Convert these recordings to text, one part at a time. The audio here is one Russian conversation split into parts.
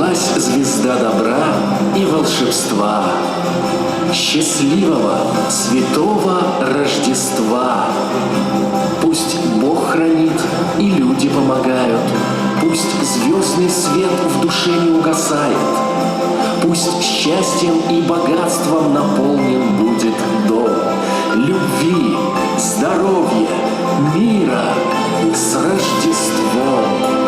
Зажглась звезда добра и волшебства. Счастливого, святого Рождества! Пусть Бог хранит и люди помогают, пусть звездный свет в душе не угасает, пусть счастьем и богатством наполнен будет дом. Любви, здоровья, мира с Рождеством!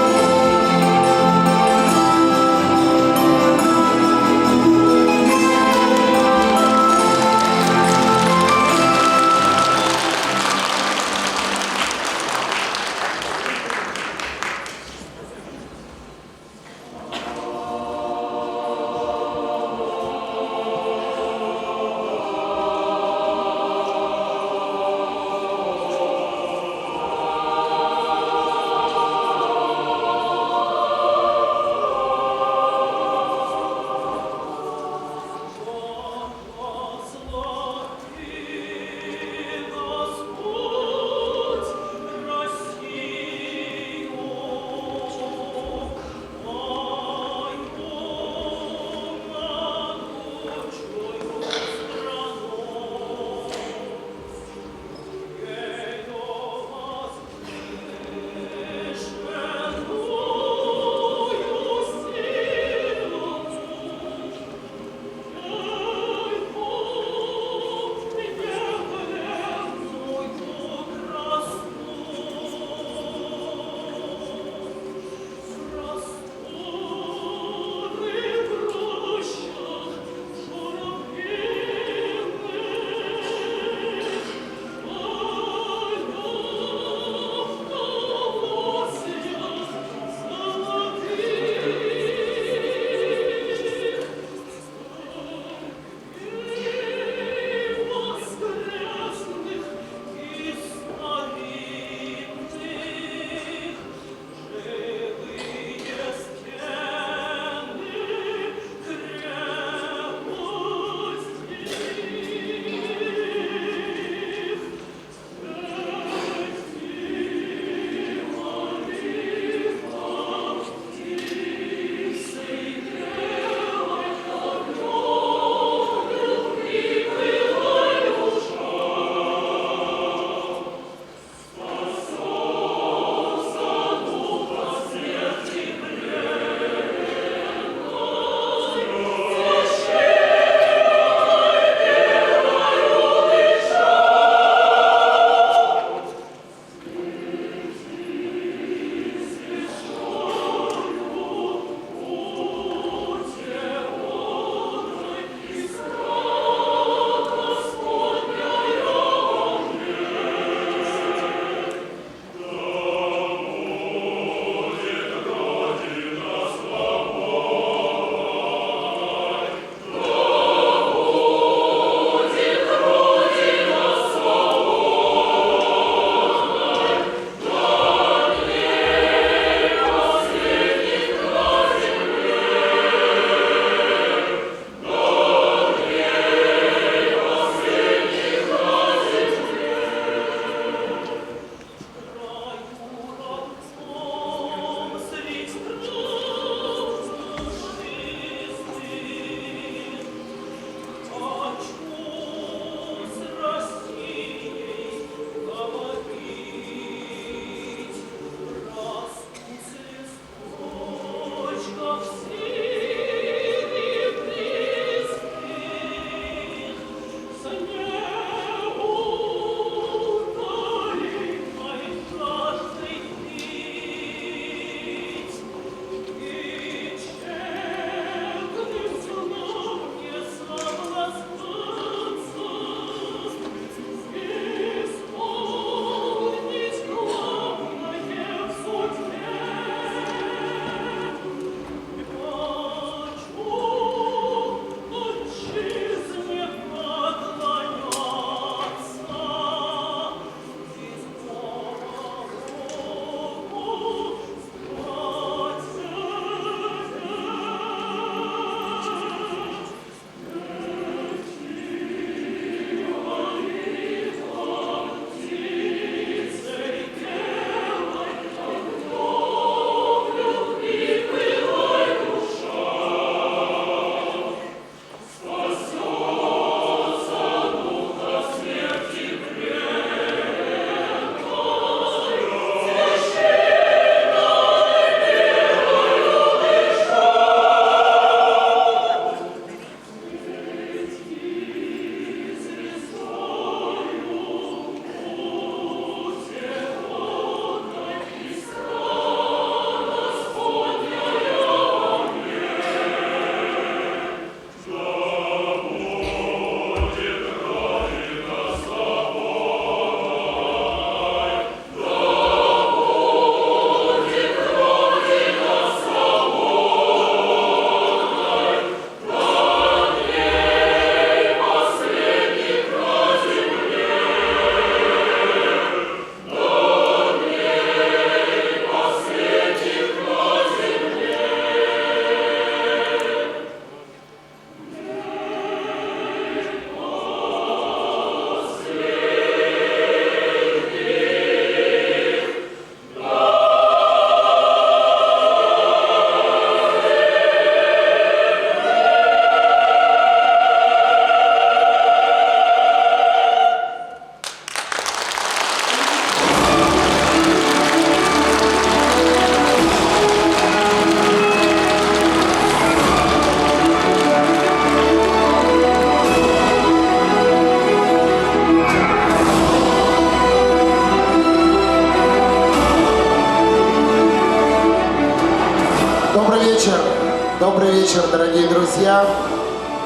Добрый вечер, дорогие друзья!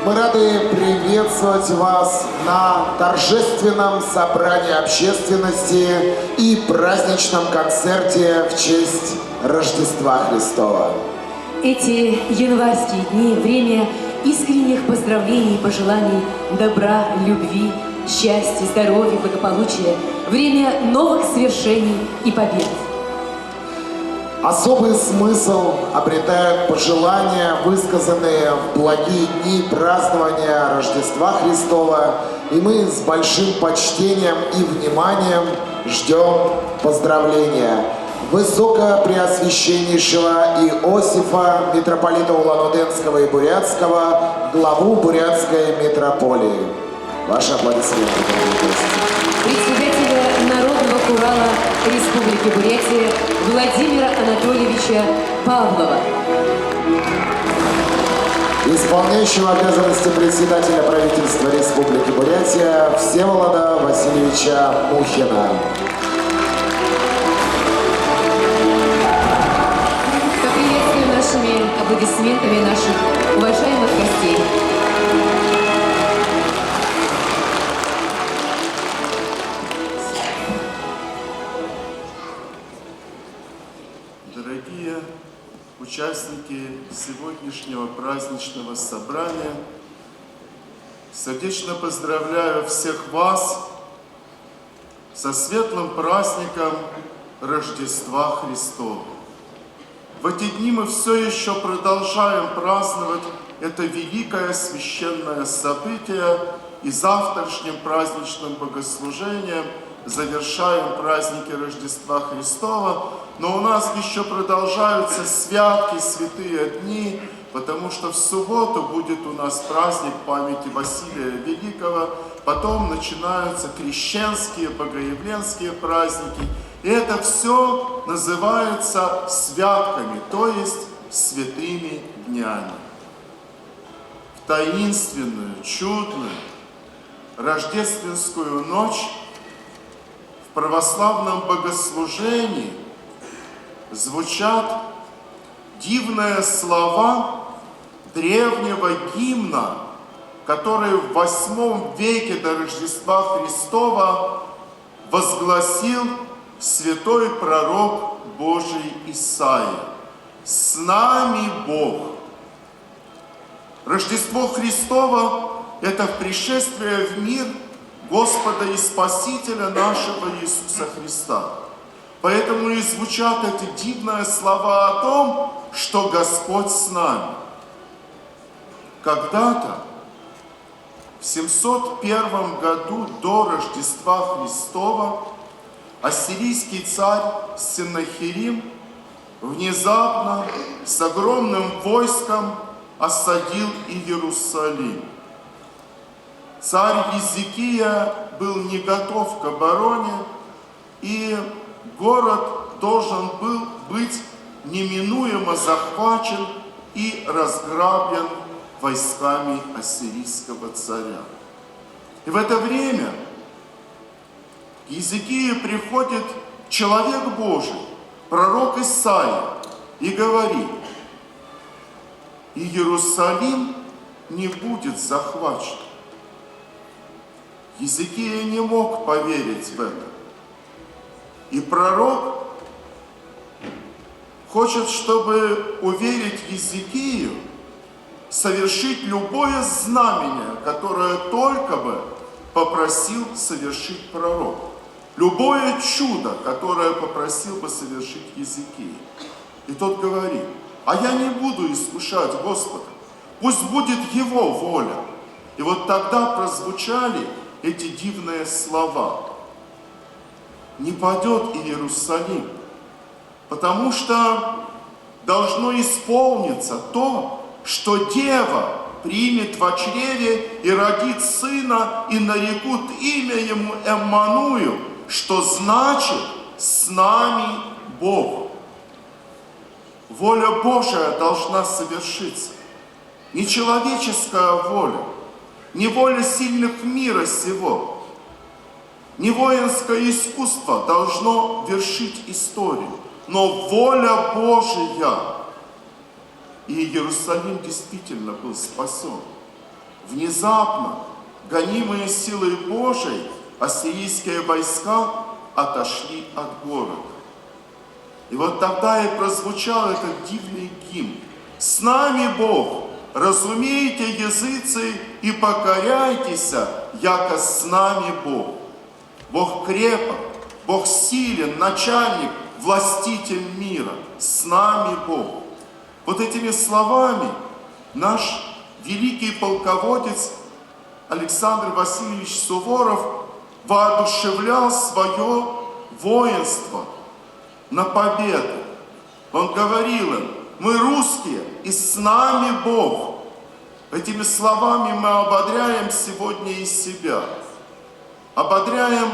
Мы рады приветствовать вас на торжественном собрании общественности и праздничном концерте в честь Рождества Христова. Эти январские дни – время искренних поздравлений и пожеланий добра, любви, счастья, здоровья, благополучия, время новых свершений и побед. Особый смысл обретают пожелания, высказанные в благие дни празднования Рождества Христова, и мы с большим почтением и вниманием ждем поздравления Высокопреосвященнейшего Иосифа, митрополита Улан-Удэнского и Бурятского, главу Бурятской митрополии. Ваши аплодисменты, дорогие гости. Председателя Народного хурала Республики Бурятия Владимира Анатольевича Павлова. Исполняющего обязанности председателя правительства Республики Бурятия Всеволода Васильевича Мухина. Поприветствую нашими аплодисментами наших уважаемых гостей. Дорогие участники сегодняшнего праздничного собрания, сердечно поздравляю всех вас со светлым праздником Рождества Христова. В эти дни мы все еще продолжаем праздновать это великое священное событие, и завтрашним праздничным богослужением завершаем праздники Рождества Христова, но у нас еще продолжаются святки, святые дни, потому что в субботу будет у нас праздник памяти Василия Великого, потом начинаются крещенские, богоявленские праздники, и это все называется святками, то есть святыми днями. В таинственную, чудную, рождественскую ночь в православном богослужении звучат дивные слова древнего гимна, который в VIII веке до Рождества Христова возгласил святой пророк Божий Исаия: «С нами Бог». Рождество Христово – это пришествие в мир Господа и Спасителя нашего Иисуса Христа. Поэтому и звучат эти дивные слова о том, что Господь с нами. Когда-то, в 701 году до Рождества Христова, ассирийский царь Сеннахерим внезапно с огромным войском осадил Иерусалим. Царь Езекия был не готов к обороне, и город должен был быть неминуемо захвачен и разграблен войсками ассирийского царя. И в это время к Езекию приходит человек Божий, пророк Исаия, и говорит: Иерусалим не будет захвачен. Езекия не мог поверить в это. И пророк хочет, чтобы уверить Езекию, совершить любое знамение, которое только бы попросил совершить пророк. Любое чудо, которое попросил бы совершить Езекия. И тот говорит: а я не буду искушать Господа, пусть будет Его воля. И вот тогда прозвучали эти дивные слова: не падет Иерусалим, потому что должно исполниться то, что дева примет во чреве и родит сына, и нарекут имя ему Эммануил, что значит «с нами Бог». Воля Божия должна совершиться. Не человеческая воля, не воля сильных мира сего, не воинское искусство должно вершить историю, но воля Божия. и Иерусалим действительно был спасен. Внезапно, гонимые силой Божией, ассирийские войска отошли от города. И вот тогда и прозвучал этот дивный гимн. «С нами Бог, разумейте, языцы, и покоряйтесь, яко с нами Бог». Бог крепок, Бог силен, начальник, властитель мира. С нами Бог. Вот этими словами наш великий полководец Александр Васильевич Суворов воодушевлял свое воинство на победу. Он говорил им: мы русские, и с нами Бог. Этими словами мы ободряем сегодня и себя. Ободряем,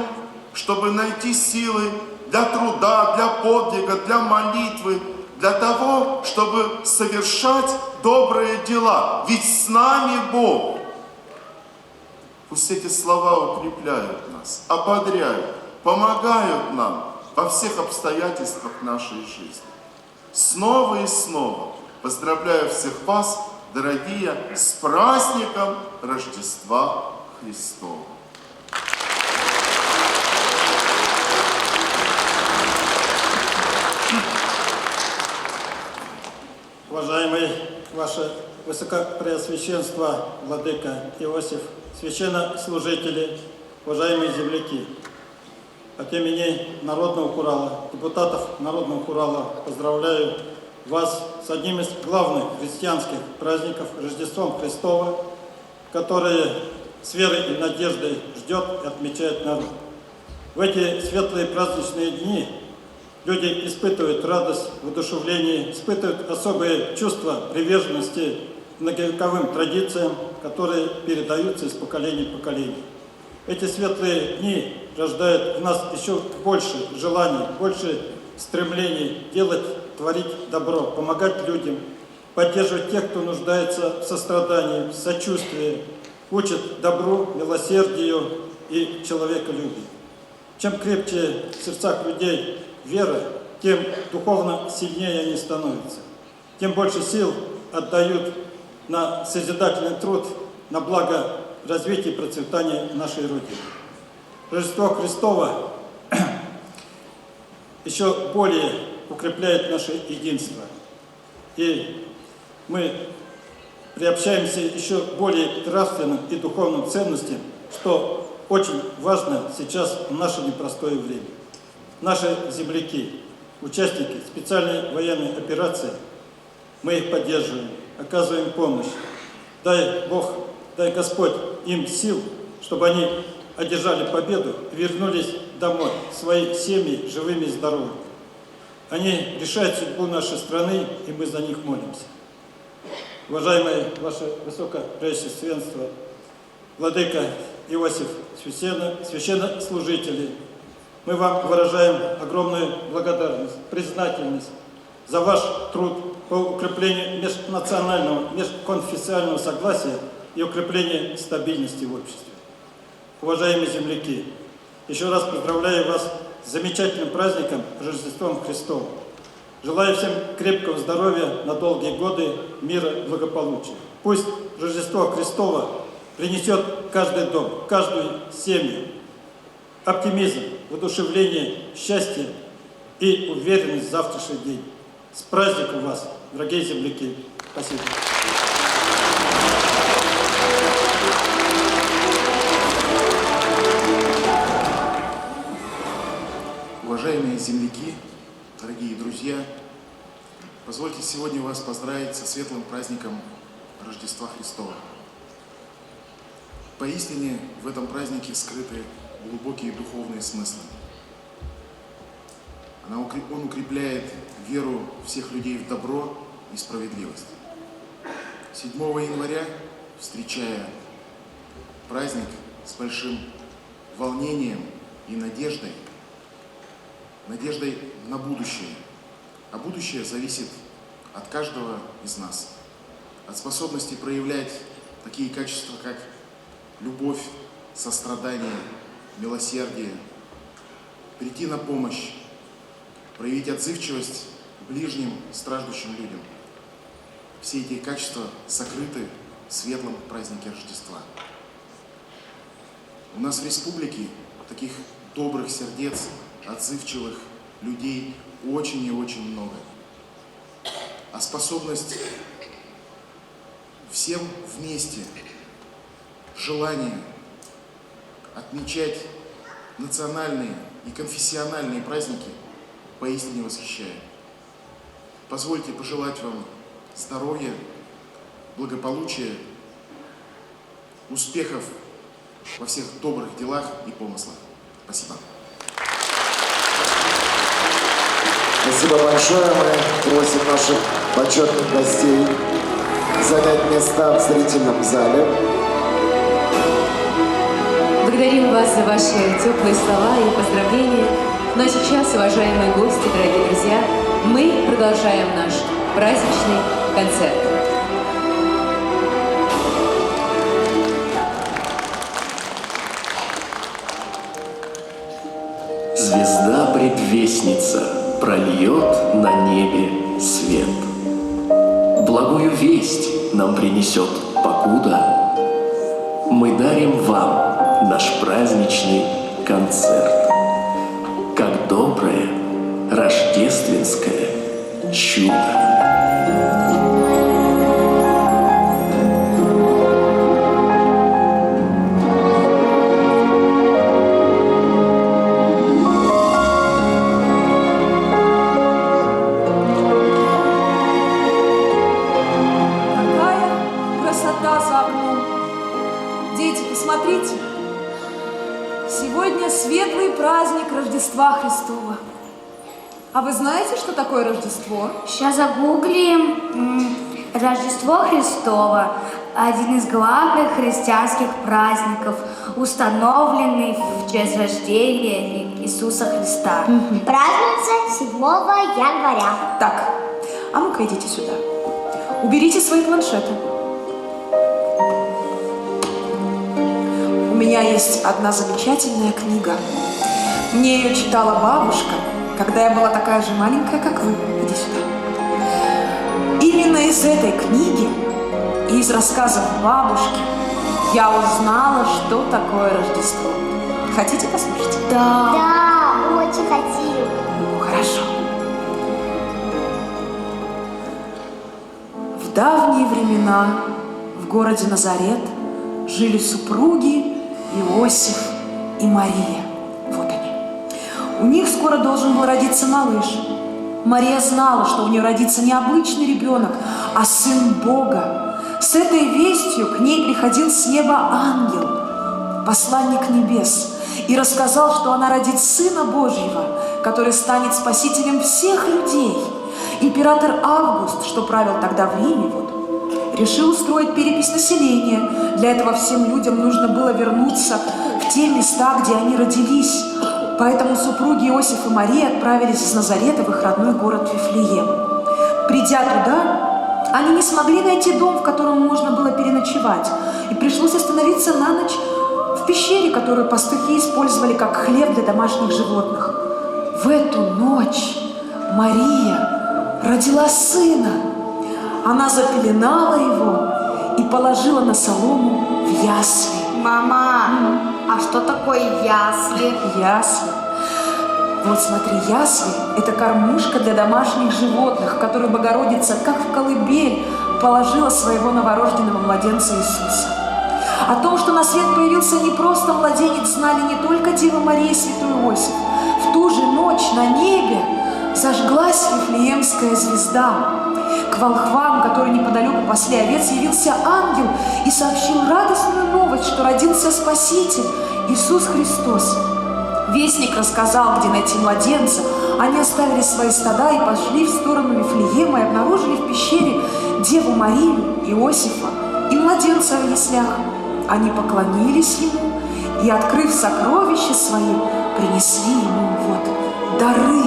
чтобы найти силы для труда, для подвига, для молитвы, для того, чтобы совершать добрые дела. Ведь с нами Бог. Пусть эти слова укрепляют нас, ободряют, помогают нам во всех обстоятельствах нашей жизни. Снова и снова поздравляю всех вас, дорогие, с праздником Рождества Христова. Уважаемый Ваше Высокопреосвященство, Владыка Иосиф, священнослужители, уважаемые земляки, от имени Народного Хурала, депутатов Народного Хурала поздравляю вас с одним из главных христианских праздников Рождеством Христова, которое с верой и надеждой ждет и отмечает народ. В эти светлые праздничные дни люди испытывают радость, воодушевление, испытывают особые чувства приверженности многовековым традициям, которые передаются из поколения в поколение. Эти светлые дни рождают в нас еще больше желаний, больше стремлений делать, творить добро, помогать людям, поддерживать тех, кто нуждается в сострадании, в сочувствии, учат добру, милосердию и человеколюбию. Чем крепче в сердцах людей вера, тем духовно сильнее они становятся, тем больше сил отдают на созидательный труд, на благо развития и процветания нашей Родины. Рождество Христово еще более укрепляет наше единство. И мы приобщаемся еще более к нравственным и духовным ценностям, что очень важно сейчас в наше непростое время. Наши земляки, участники специальной военной операции, мы их поддерживаем, оказываем помощь. Дай Бог, дай Господь им сил, чтобы они одержали победу и вернулись домой, в свои семьи, живыми и здоровыми. Они решают судьбу нашей страны, и мы за них молимся. Уважаемые Ваше Высокопреосвященство, Владыка Иосиф, священнослужители, мы вам выражаем огромную благодарность, признательность за ваш труд по укреплению межнационального, межконфессионального согласия и укреплению стабильности в обществе. Уважаемые земляки, еще раз поздравляю вас с замечательным праздником Рождеством Христовым. Желаю всем крепкого здоровья на долгие годы, мира и благополучия. Пусть Рождество Христово принесет в каждый дом, в каждую семью оптимизм, воодушевление, счастье и уверенность в завтрашний день. С праздником вас, дорогие земляки! Спасибо. Уважаемые земляки, дорогие друзья, позвольте сегодня вас поздравить со светлым праздником Рождества Христова. Поистине в этом празднике скрыты глубокие духовные смыслы. Он укрепляет веру всех людей в добро и справедливость. 7 января, встречая праздник с большим волнением и надеждой на будущее. А будущее зависит от каждого из нас, от способности проявлять такие качества, как любовь, сострадание, милосердие, прийти на помощь, проявить отзывчивость к ближним, страждущим людям. все эти качества сокрыты в светлом празднике Рождества. У нас в республике таких добрых сердец, отзывчивых людей очень и очень много. А способность всем вместе, желание отмечать национальные и конфессиональные праздники поистине восхищает. Позвольте пожелать вам здоровья, благополучия, успехов во всех добрых делах и помыслах. Спасибо. Спасибо большое. Мы просим наших почетных гостей занять места в зрительном зале. Благодарим вас за ваши теплые слова и поздравления. Ну а сейчас, уважаемые гости, дорогие друзья, мы продолжаем наш праздничный концерт. Звезда предвестница прольет на небе свет. Благую весть нам принесет покуда. Мы дарим вам наш праздничный концерт, как доброе рождественское чудо. Посмотрите, сегодня светлый праздник Рождества Христова. А вы знаете, что такое Рождество? Сейчас загуглим. Рождество Христово – один из главных христианских праздников, установленный в честь рождения Иисуса Христа. Празднуется 7 января. Так, а ну-ка идите сюда. Уберите свои планшеты. У меня есть одна замечательная книга. Мне ее читала бабушка, когда я была такая же маленькая, как вы. Иди сюда. Именно из этой книги и из рассказов бабушки я узнала, что такое Рождество. Хотите послушать? Да, очень хотим. Ну, хорошо. В давние времена в городе Назарет жили супруги Иосиф и Мария. Вот они. У них скоро должен был родиться малыш. Мария знала, что у нее родится не обычный ребенок, а сын Бога. С этой вестью к ней приходил с неба ангел, посланник небес, и рассказал, что она родит Сына Божьего, который станет спасителем всех людей. Император Август, что правил тогда в Риме, решил устроить перепись населения. Для этого всем людям нужно было вернуться в те места, где они родились. Поэтому супруги Иосиф и Мария отправились из Назарета в их родной город Вифлеем. Придя туда, они не смогли найти дом, в котором можно было переночевать, и пришлось остановиться на ночь в пещере, которую пастухи использовали как хлев для домашних животных. В эту ночь Мария родила сына. Она запеленала его и положила на солому в ясли. Мама, а что такое ясли? Ясли. Вот смотри, ясли – это кормушка для домашних животных, которую Богородица, как в колыбель, положила своего новорожденного младенца Иисуса. О том, что на свет появился не просто младенец, знали не только Дева Мария и святой Иосиф. В ту же ночь на небе зажглась Вифлеемская звезда. К волхвам, которые неподалеку пасли овец, явился ангел и сообщил радостную новость, что родился Спаситель, Иисус Христос. Вестник рассказал, где найти младенца. Они оставили свои стада и пошли в сторону Вифлеема и обнаружили в пещере Деву Марию, Иосифа и младенца в яслях. Они поклонились ему и, открыв сокровища свои, принесли ему вот дары.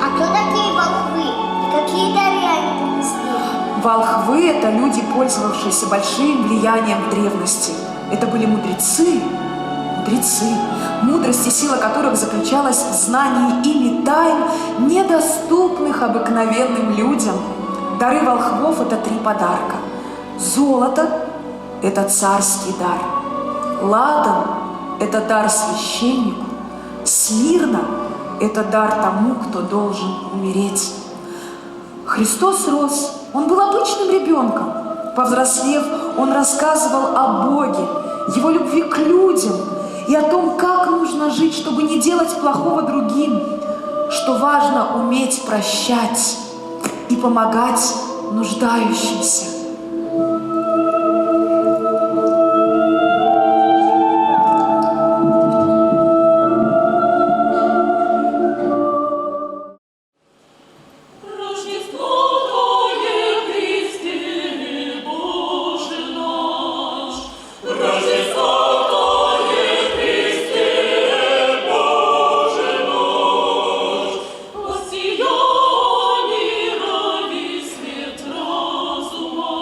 А кто такие волхвы? И какие дары они принесли? Волхвы – это люди, пользовавшиеся большим влиянием в древности. Это были мудрецы, мудрость и сила которых заключалась в знании ими тайн, недоступных обыкновенным людям. Дары волхвов – это 3 подарка. Золото – это царский дар. Ладан – это дар священнику. Смирна – это дар тому, кто должен умереть. Христос рос, он был обычным ребенком. Повзрослев, он рассказывал о Боге, его любви к людям и о том, как нужно жить, чтобы не делать плохого другим, что важно уметь прощать и помогать нуждающимся. Ради свет разума.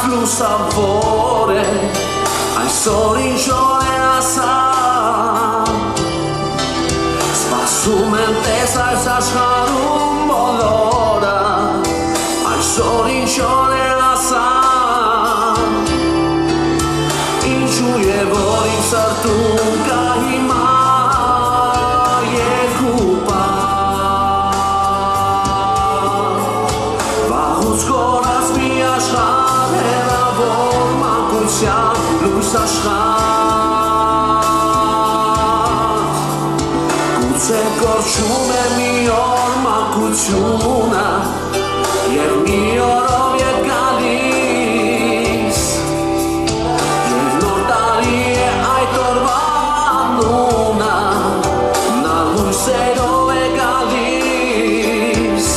lo sapore ai sorrigione a sa spassumente sai sa scharum bolora ai sorrigione a sa in giuje volim sartunka ima je kupa skora zmijaš hera vorma kuća lusa šhat kuce korčume mi orma kućuna jer mi orov je galis jer nordari je ajtor vanuna na luserove galis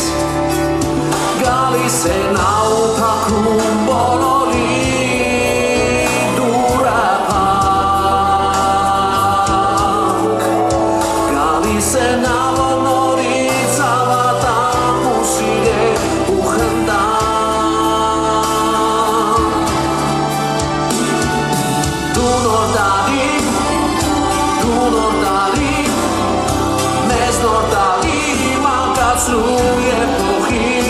se nauta kumbolori durapak Gali se navolori zavata puside uhenda Tu nordari Mes nordari mankat sluje pohir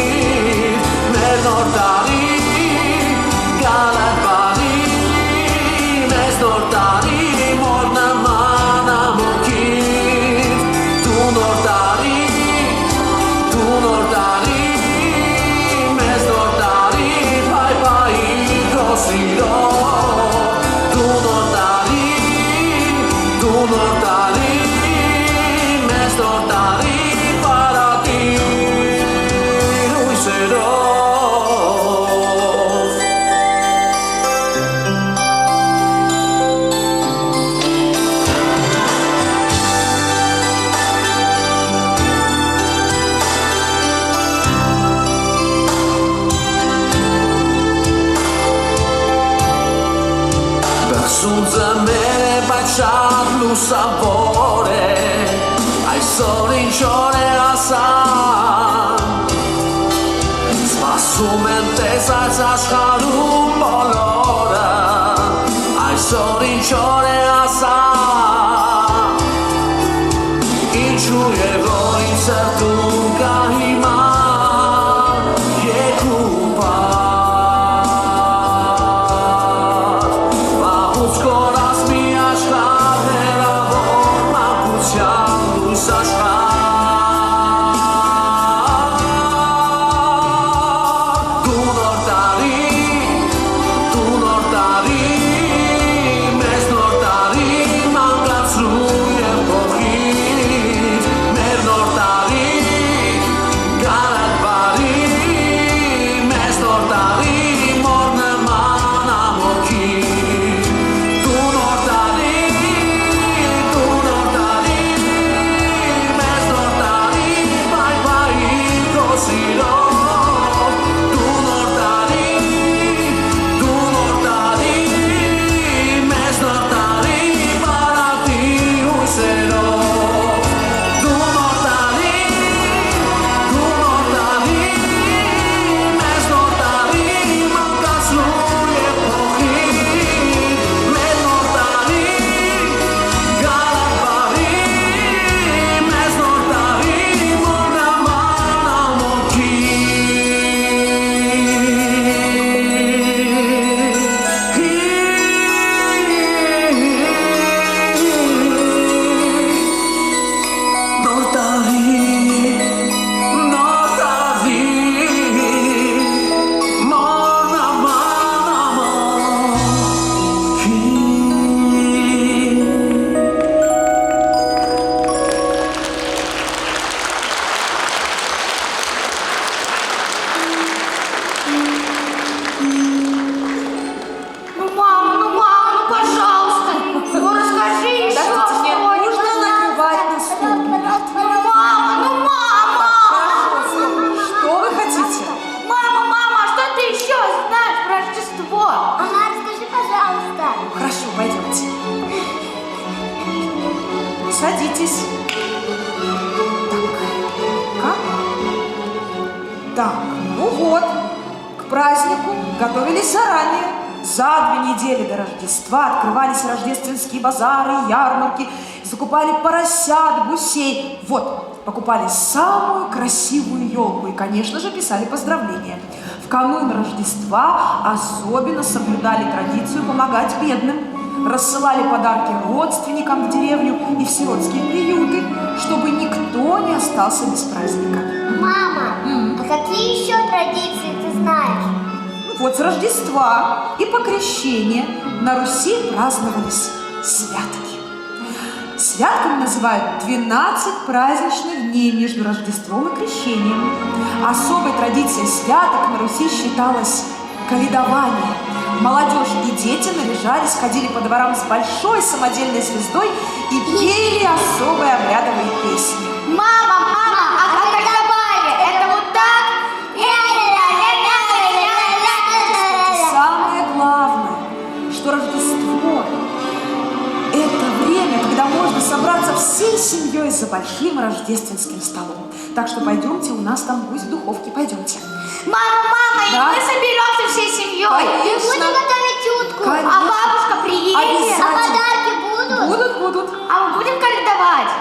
Nordari, galat bari, mes nordari, morna mana mokir. Tu nordari, mes nordari, pai pai grosiro. Tu nordari, mes nordari, para ti, lui serò. Senza mele baciat lo sapore ai sorrigione a sa spassumente salsa scarum bolora ai sorrigione a sa in giuje volim sartunka ima je kupa skora zmijaš hera vorma kuća lusa šhat Tu nordari mes nordari mankat sluje pohir Mer nordari galat bari mes nordari morna mana mokir Tu nordari, mes nordari, pai pai grosiro Tu nordari, mes nordari, para ti usero Tu nordari, mes nordari, mankat sluje pohir Mer nordari, galat bari, mes nordari, morna mana Ну, мама, ну, пожалуйста. Ну, расскажи еще Подождите, мне нужно накрывать на стол. Ну, мама! Что вы хотите? Мама, что ты еще знаешь про Рождество? Ага, расскажи, пожалуйста. Хорошо, пойдемте. Садитесь. Так, ну вот, к празднику готовились заранее. За 2 недели до Рождества открывались рождественские базары, ярмарки, закупали поросят, гусей. Вот, покупали самую красивую елку и, конечно же, писали поздравления. В канун Рождества особенно соблюдали традицию помогать бедным. Рассылали подарки родственникам в деревню и в сиротские приюты, чтобы никто не остался без праздника. Мама, а какие еще традиции ты знаешь? Вот с Рождества и по крещению на Руси праздновались святки. Святками называют 12 праздничных дней между Рождеством и крещением. Особой традицией святок на Руси считалось каледование. Молодежь и дети наряжались, ходили по дворам с большой самодельной звездой и пели особые обрядовые песни. Мама, а каледование, это вот так? Самое главное, что Рождество – это время, когда можно собраться всей семьей за большим рождественским столом. Так что пойдемте, у нас там гусь в духовке, пойдемте. Мама, Да? и мы соберемся всей семьей. Конечно. И будем готовить утку. Конечно. А бабушка приедет. Обязательно. А подарки будут? Будут. А мы будем каледовать?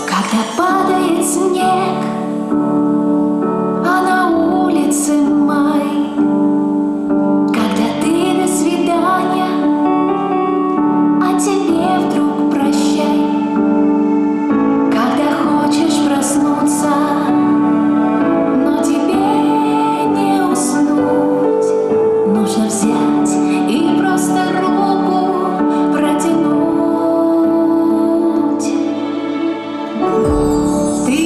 Когда падает снег, а на улице май, когда ты до свидания, а тебе вдруг прощай, когда хочешь проснуться, но тебе не уснуть, нужно взять и просто руку протянуть. Ты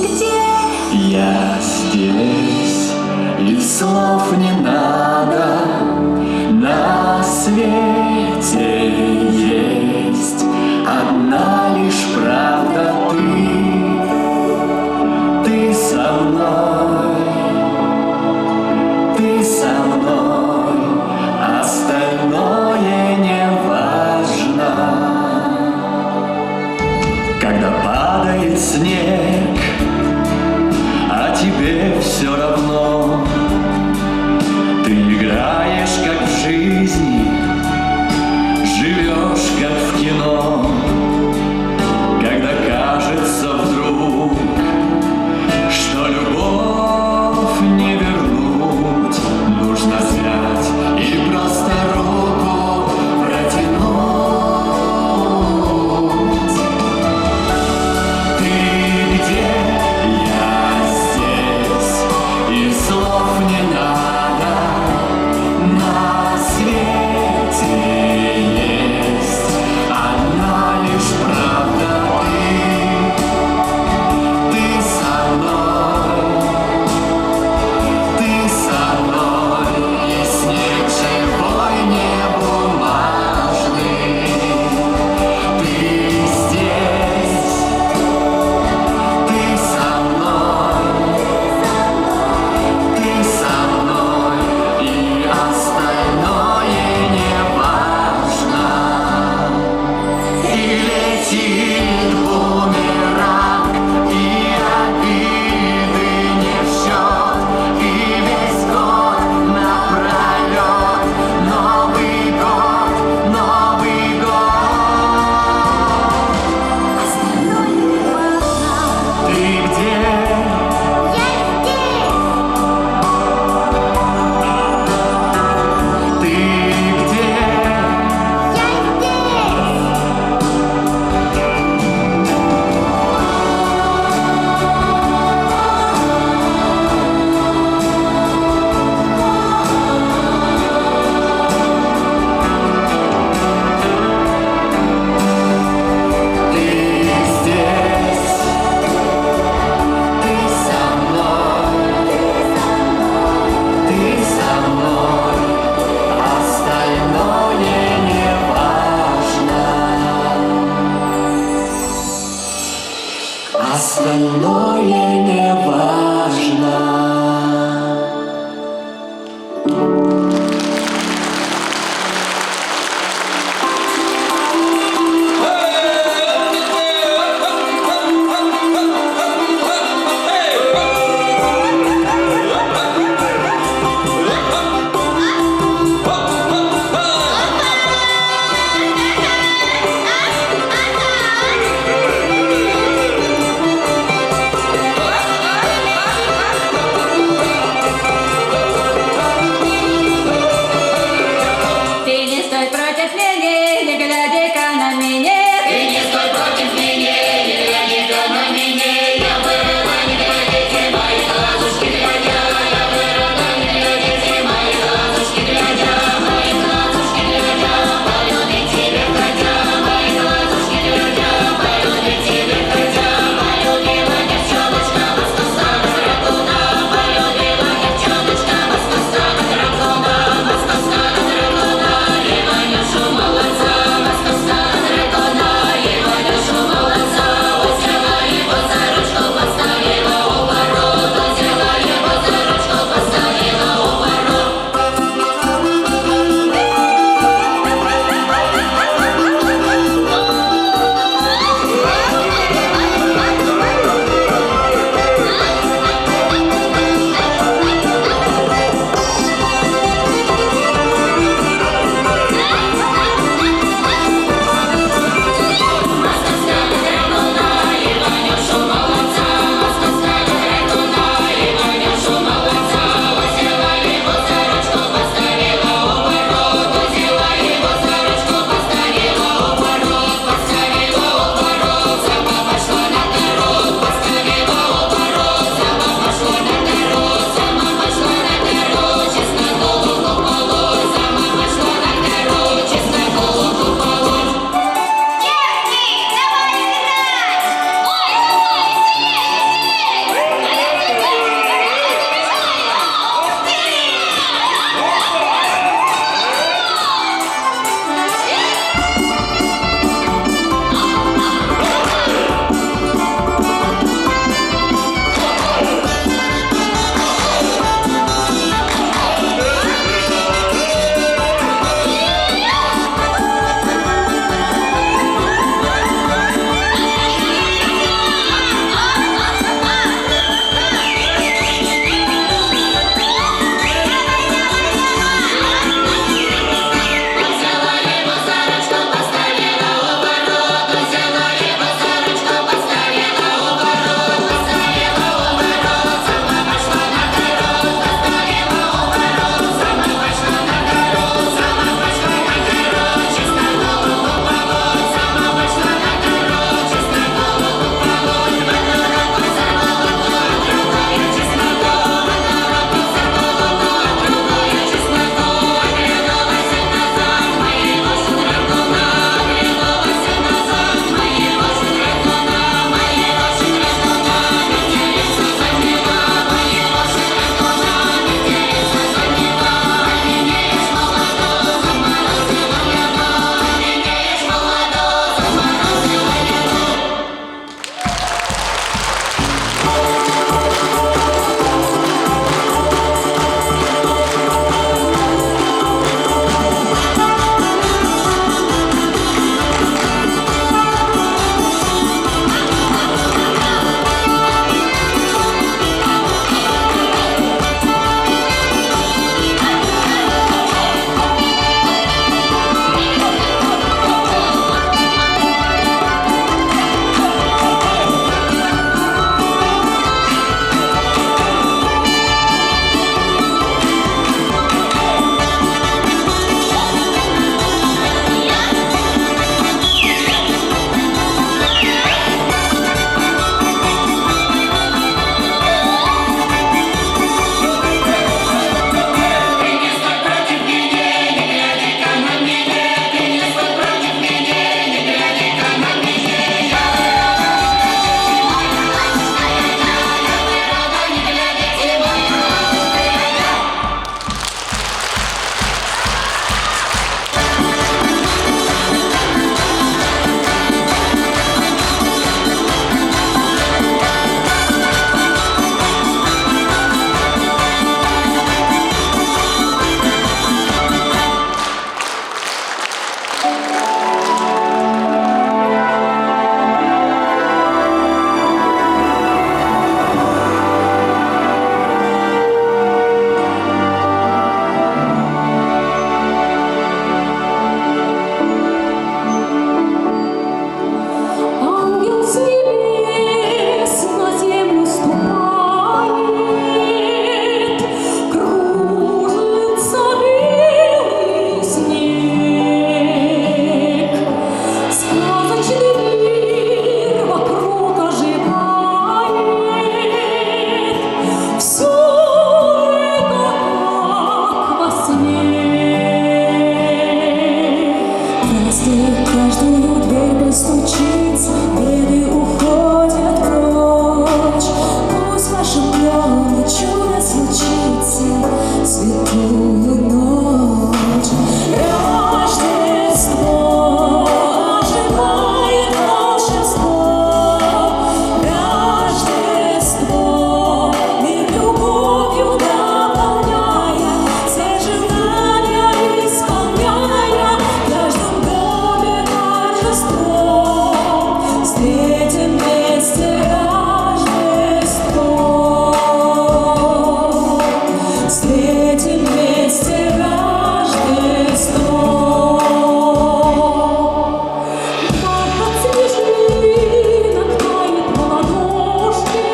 где? Я здесь, и слов не надо. На свете есть одна лишь правда. Ты со мной, остальное не важно. Когда падает снег, а тебе все равно, ты если каждую дверь постучится, беды уходят прочь. Пусть в вашем доме чудо случится в святую ночь. Рождество оживает волшебство, Рождество мир любовью наполняя, все желания исполняя, в каждом доме торжество. Встретим вместе Рождество, встретим вместе Рождество. Под снежинок тает ладошки,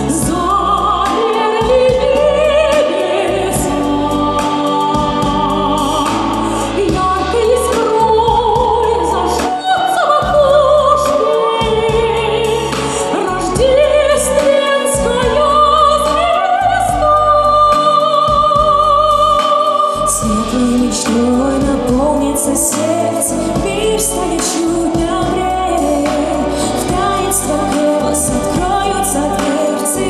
замерли небеса. Яркой искрой зажжется в окошке рождественская звезда. Светлой мечтой наполнится сердце, мир станет чуть добрее. В таинство гроз откроются дверцы,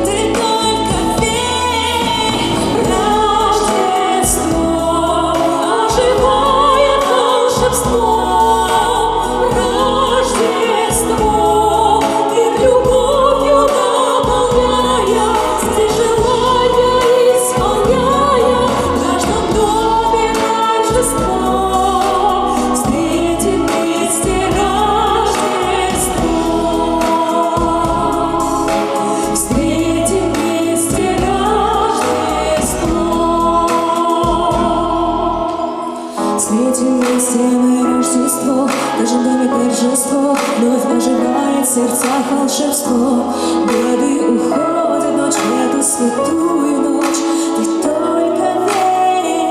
ты только верь. Рождество оживает волшебство, Рождество мир любовью наполняя, все желания исполняя, в каждом доме торжество. Встретим вместе Рождество, встретим вместе Рождество. Встретим вместе мы Рождество, в каждом доме торжество, вновь оживает в сердцах волшебство. Беды уходят, ночь в эту святую ночь, ты только верь.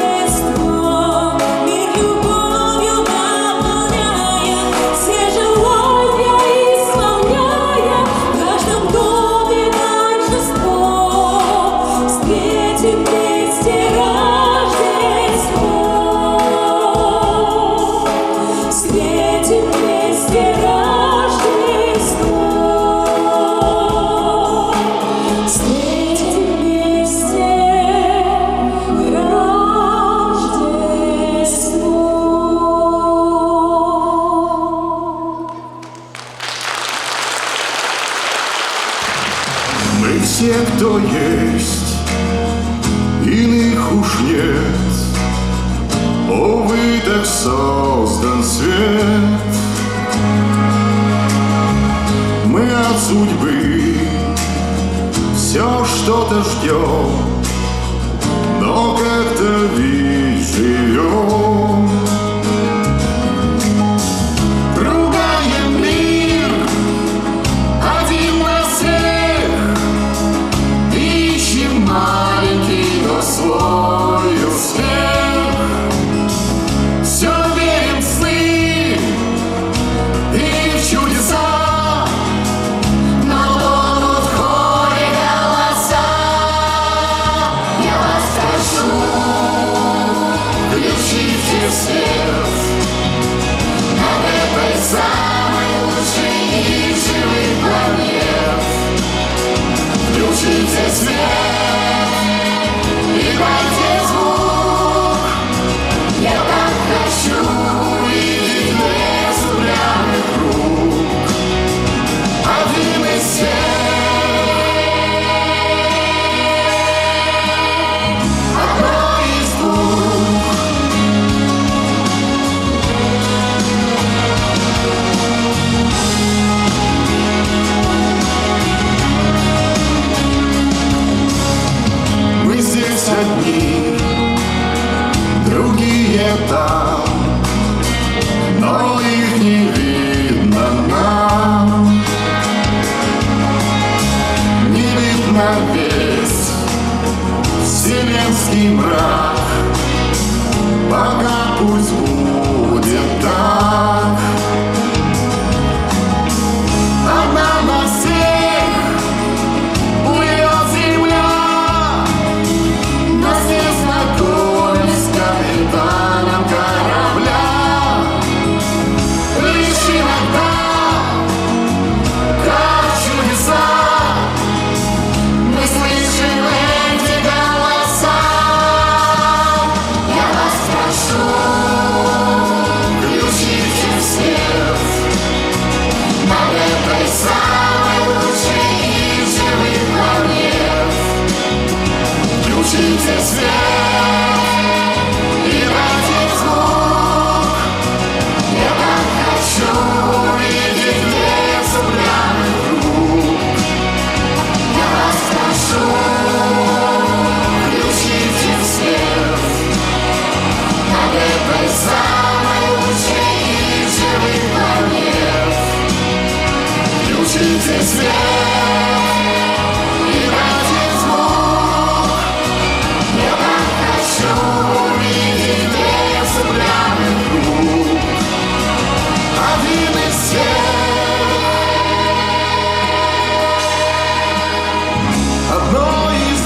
Рождество мир любовью наполняя, все желания исполняя, в каждом доме торжество. Встретим вместе Рождество, встретим вместе Рождество, встретим вместе Рождество. Мы все, кто есть, иных уж нет. Увы, так создан свет. Мы от судьбы все что-то ждем, но как-то ведь живем. Ругаем мир один на всех, ищем маленький, но свой успех. Все верим в сны и в чудеса, но тонут в хоре голоса. Я вас прошу, этой самой лучшей из живых планет. Включите свет и дайте звук. Я так хочу увидеть блеск упрямых рук. Я вас прошу, включите свет над этой самой лучшей из живых планет. Включите свет и дайте звук. Я так хочу увидеть блеск упрямых рук. Один из всех, Одно из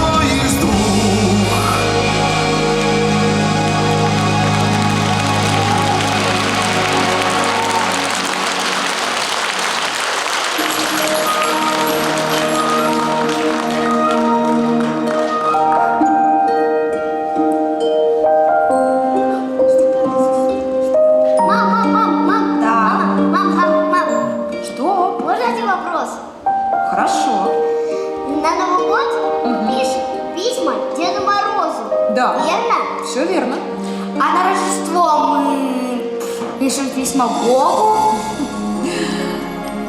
одно из двух. Мам. Да. Мам. Что? Можно один вопрос? Хорошо. На Новый год пишут письма Деду Морозу. Да. Верно? Все верно. А на Рождество мы пишем письма Богу.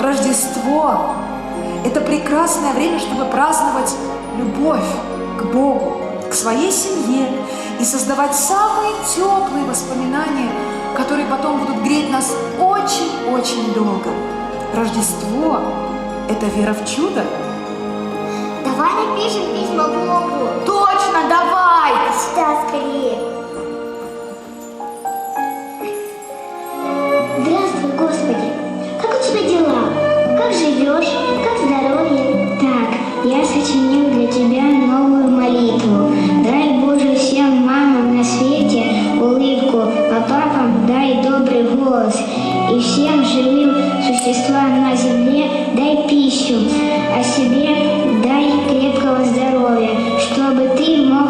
Рождество – это прекрасное время, чтобы праздновать любовь к Богу, к своей семье и создавать самые теплые воспоминания, которые потом будут греть нас очень-очень долго. Рождество – это вера в чудо. Давай напишем письма Богу. Точно, давай! Да, скорее. Здравствуй, Господи. Как у тебя дела? Как живешь? Как здоровье? Так, я сочинил для тебя новую молитву. Дай, Боже, всем мамам на свете улыбку, а папам дай добрый голос. И всем живым существам на земле дай пищу, а себе дай крепкого здоровья, чтобы ты мог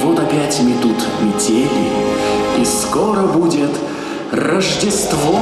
вот опять метут метели, и скоро будет Рождество.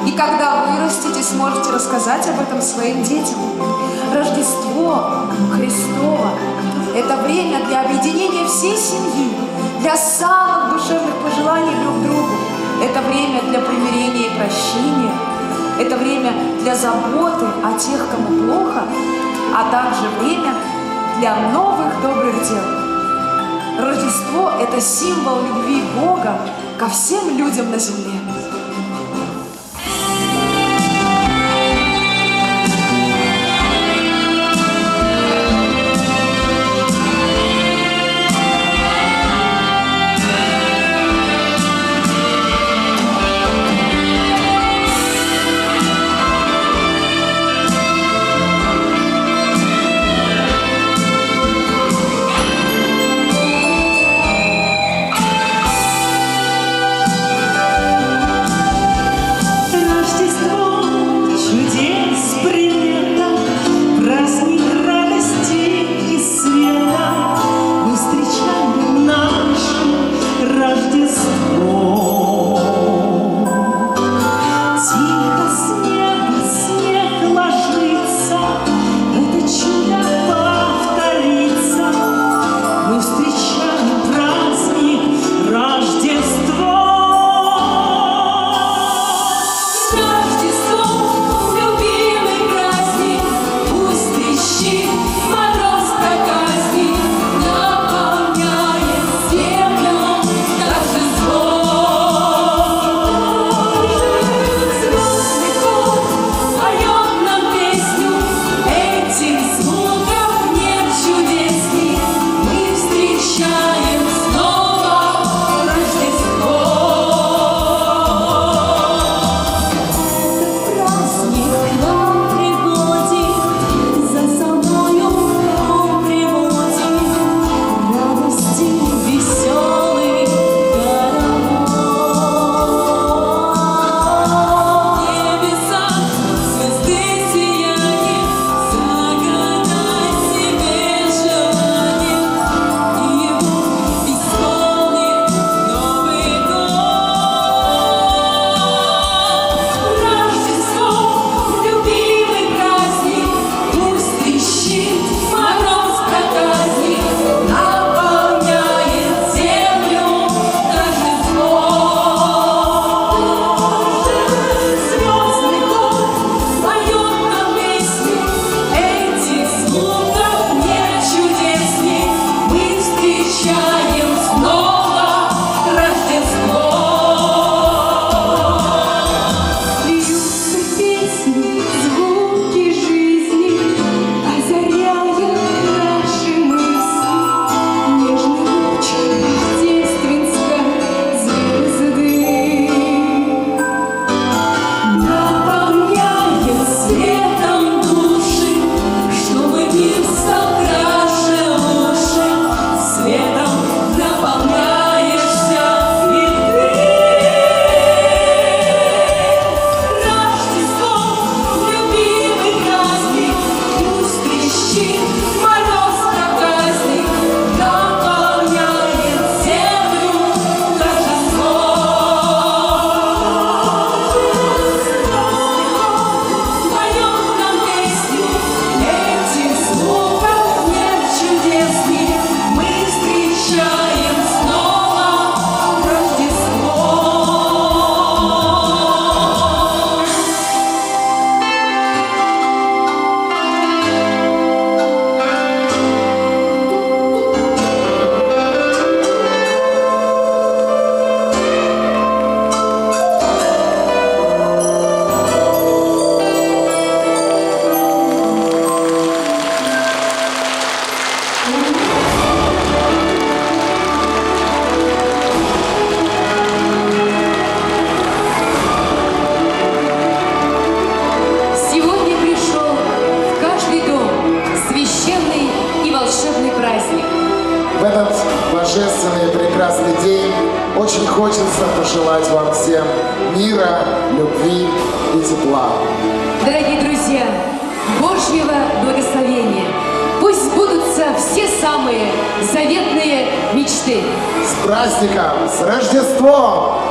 И когда вырастете, сможете рассказать об этом своим детям. Рождество Христово – это время для объединения всей семьи, для самых душевных пожеланий друг другу. Это время для примирения и прощения. Это время для заботы о тех, кому плохо, а также время для новых добрых дел. Рождество – это символ любви Бога ко всем людям на земле. В этот божественный и прекрасный день очень хочется пожелать вам всем мира, любви и тепла. Дорогие друзья, Божьего благословения. Пусть сбудутся все самые заветные мечты. С праздником, с Рождеством!